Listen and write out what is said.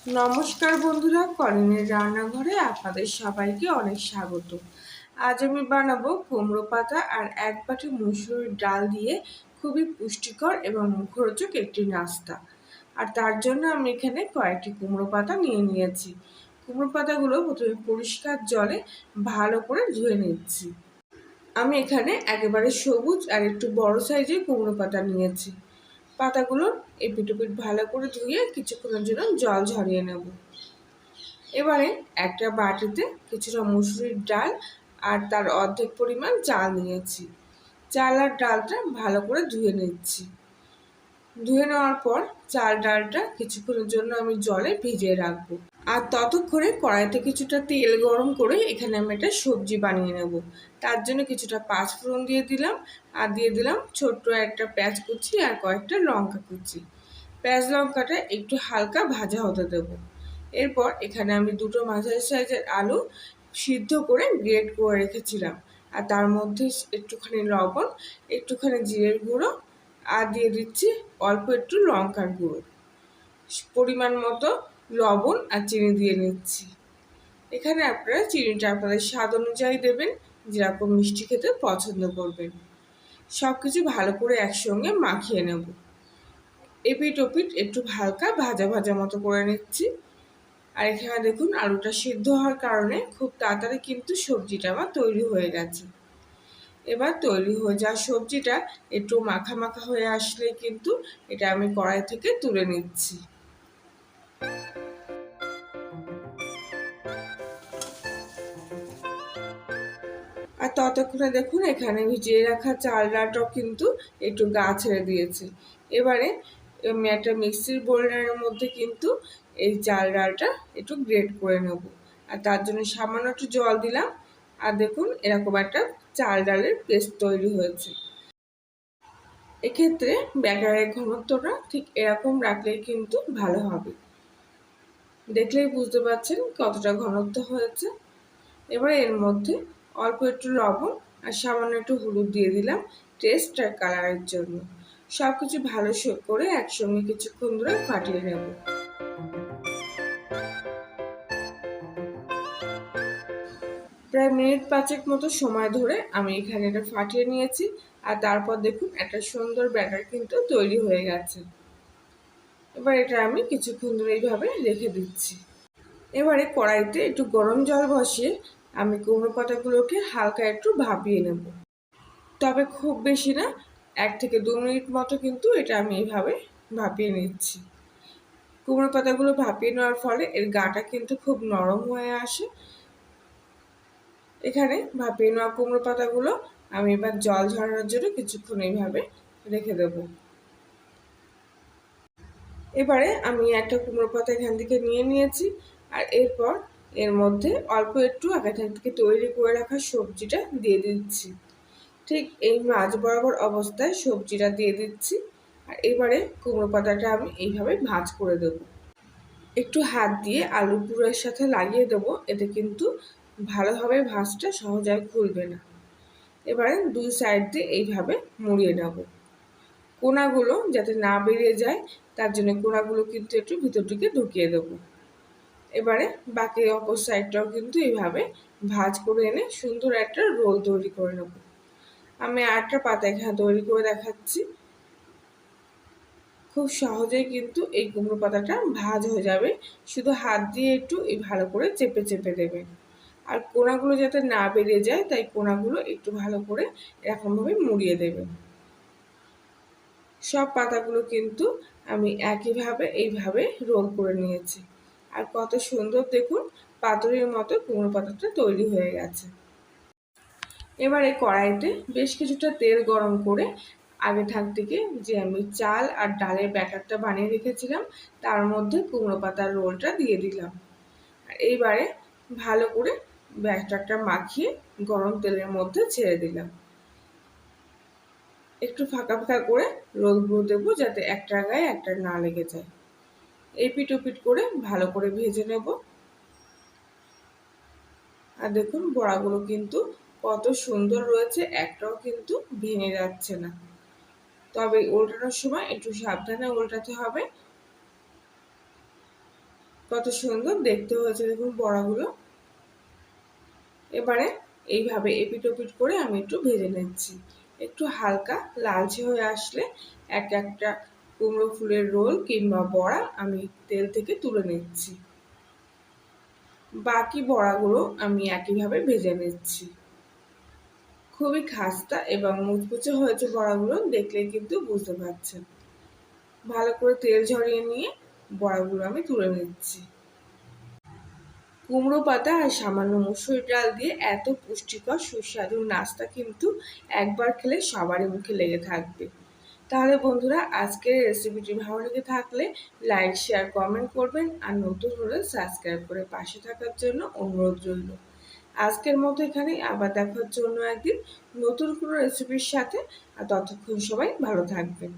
নমস্কার বন্ধুরা, কলিনের রান্নাঘরে আপনাদের সবাইকে অনেক স্বাগত। আজ আমি বানাবো কুমড়ো পাতা আর এক বাটি মুসুরির ডাল দিয়ে খুবই পুষ্টিকর এবং মুখরোচক একটি নাস্তা। আর তার জন্য আমি এখানে কয়েকটি কুমড়ো পাতা নিয়ে নিয়েছি। কুমড়ো পাতাগুলো প্রথমে পরিষ্কার জলে ভালো করে ধুয়ে নিচ্ছি। আমি এখানে একেবারে সবুজ আর একটু বড় সাইজের কুমড়ো পাতা নিয়েছি। পাতাগুলো এপিট ভালো করে ধুয়ে কিছুক্ষণের জন্য জল ঝরিয়ে নেব। এবারে একটা বাটিতে কিছুটা মুসুরির ডাল আর তার অর্ধেক পরিমাণ চাল নিয়েছি। চাল আর ডালটা ভালো করে ধুয়ে নিচ্ছি। ধুয়ে নেওয়ার পর চাল ডালটা কিছুক্ষণের জন্য আমি জলে ভিজিয়ে রাখবো। আর ততক্ষণে কড়াইতে কিছুটা তেল গরম করে এখানে আমি একটা সবজি বানিয়ে নেব। তার জন্য কিছুটা পাঁচফোড়ন দিয়ে দিলাম আর দিয়ে দিলাম ছোট্ট একটা পেঁয়াজ কুচি আর কয়েকটা লঙ্কা কুচি। পেঁয়াজ লঙ্কাটা একটু হালকা ভাজা হতে দেব। এরপর এখানে আমি দুটো মাঝারি সাইজের আলু সিদ্ধ করে গ্রেট করে রেখেছিলাম আর তার মধ্যে একটুখানি লবণ, একটুখানি জিরের গুঁড়ো আর দিয়ে দিচ্ছি অল্প একটু লঙ্কার গুঁড়ো, পরিমাণ মতো লবণ আর চিনি দিয়ে নিচ্ছি। এখানে আপনারা চিনিটা আপনাদের স্বাদ অনুযায়ী দেবেন, যেরকম মিষ্টি খেতে পছন্দ করবেন। সব কিছু ভালো করে একসঙ্গে মাখিয়ে নেব। এপিট ওপিট একটু হালকা ভাজা ভাজা মতো করে নিচ্ছি। আর এখানে দেখুন আলুটা সিদ্ধ হওয়ার কারণে খুব তাড়াতাড়ি কিন্তু সবজিটা আমার তৈরি হয়ে গেছে। এবার তৈরি হয়ে যাওয়া সবজিটা একটু মাখা মাখা হয়ে আসলে কিন্তু এটা আমি কড়াই থেকে তুলে নিচ্ছি। আর ততক্ষণে দেখুন এখানে ভিজিয়ে রাখা চাল ডালটাও কিন্তু একটু গা ছেড়ে দিয়েছে। এবারে আমি একটা মিক্সির বোলের মধ্যে কিন্তু এই চাল ডালটা একটু গ্রেট করে নেব। আর তার জন্য সামান্য একটু জল দিলাম। আর দেখুন এরকম একটা চাল ডালের পেস্ট তৈরি হয়েছে। এক্ষেত্রে ব্যাটারের ঘনত্বটা ঠিক এরকম রাখলেই কিন্তু ভালো হবে। দেখলেই বুঝতে পারছেন কতটা ঘনত্ব হয়েছে। এবার এর মধ্যে অল্প একটু লবণ আর সামান্য একটু হলুদ দিয়ে দিলাম টেস্ট আর কালারের জন্য। সব কিছু ভালো করে একসঙ্গে কিছুক্ষণ ধরে ফাটিয়ে নেব। প্রায় মিনিট 5 মতো সময় ধরে আমি এখানে এটা ফাটিয়ে নিয়েছি। আর তারপর দেখুন একটা সুন্দর ব্যাটার কিন্তু তৈরি হয়ে গেছে। এবার এটা আমি কিছুক্ষণ ধরে এইভাবে রেখে দিচ্ছি। এবারে কড়াইতে একটু গরম জল বসিয়ে আমি কুমড়ো পাতাগুলোকে হালকা একটু ভাপিয়ে নেব। তবে খুব বেশি না, 1 থেকে 2 মিনিট মতো কিন্তু এটা আমি এইভাবে ভাপিয়ে নিচ্ছি। কুমড়ো পাতাগুলো ভাপিয়ে নেওয়ার ফলে এর গাটা কিন্তু খুব নরম হয়ে আসে। এখানে ভাপিয়ে নেওয়া কুমড়ো পাতাগুলো আমি এবার জল ঝরানোর জন্য কিছুক্ষণ এইভাবে রেখে দেব। এবারে আমি একটা কুমড়ো পাতা এখান থেকে নিয়ে নিয়েছি। আর এরপর এর মধ্যে অল্প একটু আগে থেকে তৈরি করে রাখা সবজিটা দিয়ে দিচ্ছি। ঠিক এই মাঝ বরাবর অবস্থায় সবজিটা দিয়ে দিচ্ছি। আর এবারে কুমড়ো পাতাটা আমি এইভাবে ভাঁজ করে দেব। একটু হাত দিয়ে আলু পুরের সাথে লাগিয়ে দেবো, এতে কিন্তু ভালোভাবে ভাঁজটা সহজে খুলবে না। এবারে দুই সাইড দিয়ে এইভাবে মুড়িয়ে নেব। কোনাগুলো যাতে না বেরিয়ে যায় তার জন্য কোনাগুলো কিন্তু একটু ভিতর দিকে ঢুকিয়ে দেবো। এবারে বাকি অপর সাইডটাও কিন্তু এইভাবে ভাঁজ করে এনে সুন্দর একটা রোল তৈরি করে নেব। আমি আরেকটা পাতা এখানে তৈরি করে দেখাচ্ছি। খুব সহজেই কিন্তু এই কুমড়ো পাতাটা ভাজ হয়ে যাবে। শুধু হাত দিয়ে একটু এই ভালো করে চেপে চেপে দেবেন। আর কোনাগুলো যাতে না বেরিয়ে যায় তাই কোনাগুলো একটু ভালো করে এরকমভাবে মুড়িয়ে দেবেন। সব পাতাগুলো কিন্তু আমি একইভাবে এইভাবে রোল করে নিয়েছি। আর কত সুন্দর দেখুন পাতুরির মতো কুমড়ো পাতাটা তৈরি হয়ে গেছে। এবারে কড়াইতে বেশ কিছুটা তেল গরম করে আগে থেকে যে আমি চাল আর ডালের ব্যাটারটা বানিয়ে রেখেছিলাম তার মধ্যে কুমড়ো পাতার রোলটা দিয়ে দিলাম। আর এইবারে ভালো করে ব্যাটারটা মাখিয়ে গরম তেলের মধ্যে ছেড়ে দিলাম। একটু ফাঁকা ফাঁকা করে রোলগুলো দেবো যাতে একটা গায়ে একটা না লেগে যায়। এপিট ওপিট করে ভালো করে ভেজে নেব। আর দেখুন বড়াগুলো কিন্তু কত সুন্দর রয়েছে, একটাও কিন্তু ভেঙে যাচ্ছে না। তবে উল্টানোর সময় একটু সাবধানে উল্টাতে হবে। কত সুন্দর দেখতে হয়েছে দেখুন বড়াগুলো। এবারে এইভাবে এপিট ওপিট করে আমি একটু ভেজে নিচ্ছি। একটু হালকা লালচে হয়ে আসলে এক একটা কুমড়ো ফুলের রোল কিংবা বড়া আমি তেল থেকে তুলে নিচ্ছি। বাকি বড়াগুলো আমি একইভাবে ভেজে নিচ্ছি। খুবই খাস্তা এবং মুচমুচে হয়েছে বড়াগুলো, দেখলে কিন্তু বুঝতে পারছেন। ভালো করে তেল ঝরিয়ে নিয়ে বড়াগুলো আমি তুলে নিচ্ছি। কুমড়ো পাতা আর সামান্য মুসুর ডাল দিয়ে এত পুষ্টিকর সুস্বাদু নাস্তা কিন্তু একবার খেলে সবারই মুখে লেগে থাকবে। তাহলে বন্ধুরা, আজকের রেসিপিটি ভালো লেগে থাকলে লাইক, শেয়ার, কমেন্ট করবেন আর নতুন হলে সাবস্ক্রাইব করে পাশে থাকার জন্য অনুরোধ রইল। আজকের মতো এখানে, আবার দেখার জন্য একদিন নতুন কোনো রেসিপির সাথে। আর ততক্ষণ সবাই ভালো থাকবেন।